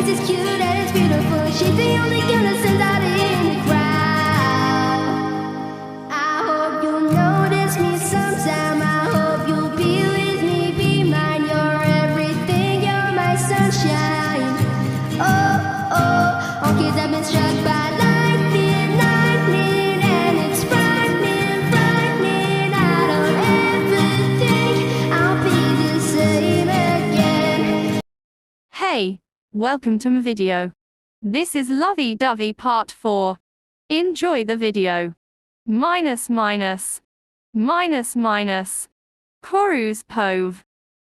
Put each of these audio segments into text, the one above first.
face is cute and it's beautiful. She's the only girl that stands out in the crowd. I hope you'll notice me sometime. I hope you'll be with me, be mine. You're everything, you're my sunshine. Oh, oh, all kids have been struck by lightning, lightning, and it's frightening, frightening. I don't ever think I'll be the same again. Hey, welcome to my video. This is Lovey Dovey part 4. Enjoy the video. Minus. Kuro's Pove.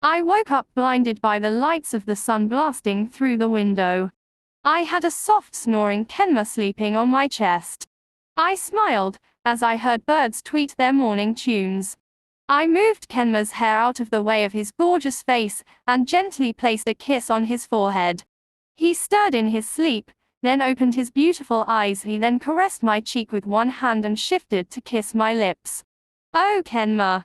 I woke up blinded by the lights of the sun blasting through the window. I had a soft snoring Kenma sleeping on my chest. I smiled as I heard birds tweet their morning tunes. I moved Kenma's hair out of the way of his gorgeous face and gently placed a kiss on his forehead. He stirred in his sleep, then opened his beautiful eyes. He then caressed my cheek with one hand and shifted to kiss my lips. Oh Kenma,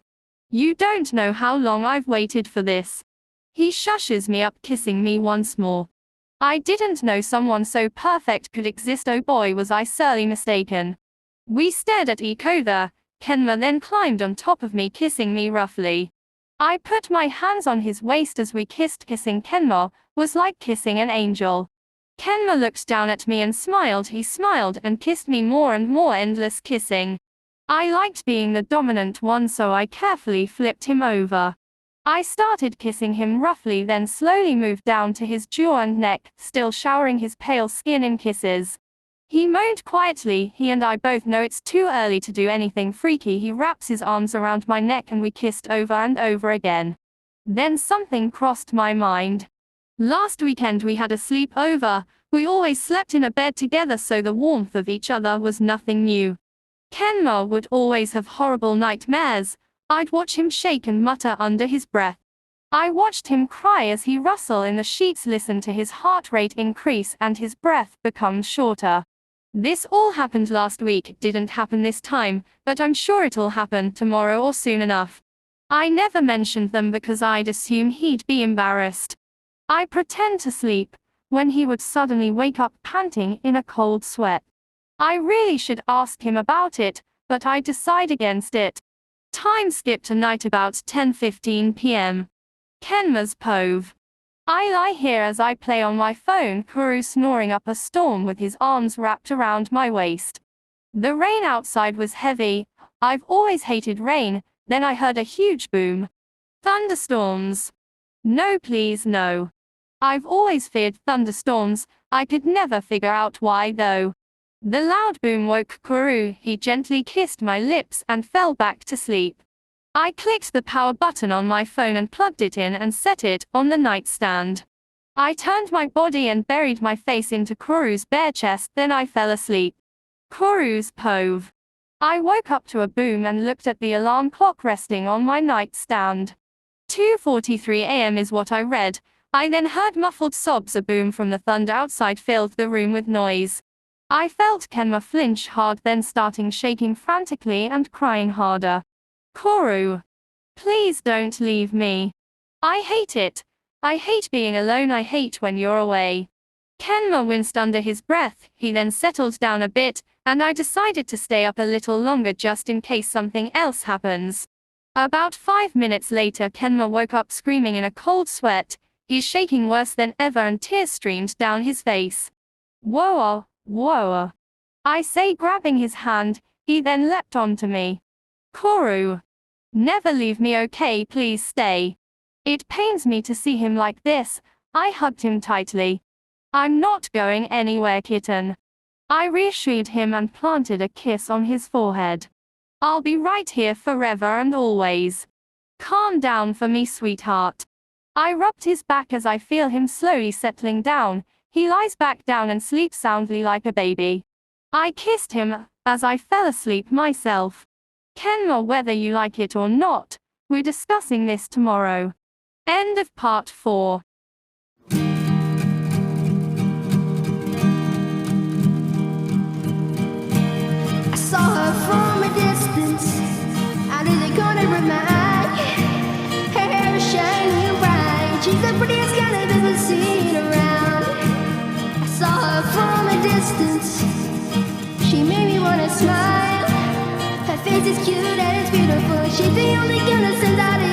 you don't know how long I've waited for this. He shushes me up, kissing me once more. I didn't know someone so perfect could exist. Oh boy, was I sorely mistaken. We stared at each other. Kenma then climbed on top of me, kissing me roughly. I put my hands on his waist as we kissed. Kissing Kenma was like kissing an angel. Kenma looked down at me and smiled. He smiled and kissed me more and more, endless kissing. I liked being the dominant one, so I carefully flipped him over. I started kissing him roughly, then slowly moved down to his jaw and neck, still showering his pale skin in kisses. He moaned quietly. He and I both know it's too early to do anything freaky. He wraps his arms around my neck and we kissed over and over again. Then something crossed my mind. Last weekend we had a sleepover. We always slept in a bed together, so the warmth of each other was nothing new. Kenma would always have horrible nightmares. I'd watch him shake and mutter under his breath. I watched him cry as he rustled in the sheets, listened to his heart rate increase and his breath become shorter. This all happened last week. It didn't happen this time, but I'm sure it'll happen tomorrow or soon enough. I never mentioned them because I'd assume he'd be embarrassed. I pretend to sleep, when he would suddenly wake up panting in a cold sweat. I really should ask him about it, but I decide against it. Time skip to night about 10:15 p.m. Kenma's Pove. I lie here as I play on my phone, Kuro snoring up a storm with his arms wrapped around my waist. The rain outside was heavy. I've always hated rain. Then I heard a huge boom. Thunderstorms. No, please, no. I've always feared thunderstorms. I could never figure out why though. The loud boom woke Kuro. He gently kissed my lips and fell back to sleep. I clicked the power button on my phone and plugged it in and set it on the nightstand. I turned my body and buried my face into Kuro's bare chest, then I fell asleep. Kuro's Pove. I woke up to a boom and looked at the alarm clock resting on my nightstand. 2:43 a.m. is what I read. I then heard muffled sobs. A boom from the thunder outside filled the room with noise. I felt Kenma flinch hard, then starting shaking frantically and crying harder. Kuro, please don't leave me. I hate it. I hate being alone. I hate when you're away. Kenma winced under his breath. He then settled down a bit, and I decided to stay up a little longer just in case something else happens. About 5 minutes later, Kenma woke up screaming in a cold sweat. He's shaking worse than ever and tears streamed down his face. Whoa, whoa. I say, grabbing his hand. He then leapt onto me. Kuro, never leave me, okay? Please stay. It pains me to see him like this. I hugged him tightly. I'm not going anywhere, kitten. I reassured him and planted a kiss on his forehead. I'll be right here forever and always. Calm down for me, sweetheart. I rubbed his back as I feel him slowly settling down. He lies back down and sleeps soundly like a baby. I kissed him as I fell asleep myself. Kenma, whether you like it or not, we're discussing this tomorrow. End of part 4. I saw her from a distance, out of the corner of my eye. Her hair is shining bright. She's the prettiest kind I've ever seen around. distance. She made me wanna smile. Her face is cute and it's beautiful. She's the only girl that stands out